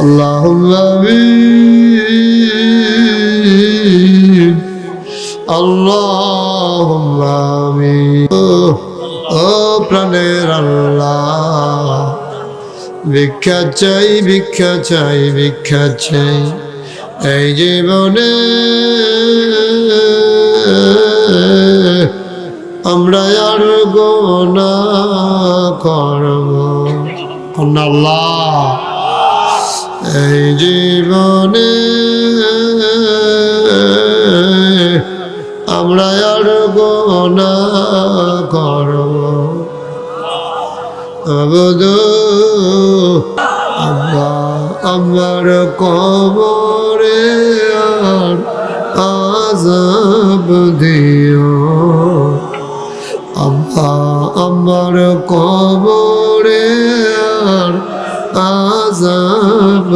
আল্লাহুম্মা আমিন, আল্লাহুম্মা আমিন। ও প্রাণের আল্লাহ, ভিক্ষা চাই, ভিক্ষা চাই, ভিক্ষা চাই এই জীবনে। আমরা আর গুনাহ করব না আল্লাহ এই জীবনে। আমরা আর গুনাহ করব আবদু। আমার কবরে আর আযাব দিও আল্লাহ, আমার কবরে আর আযাব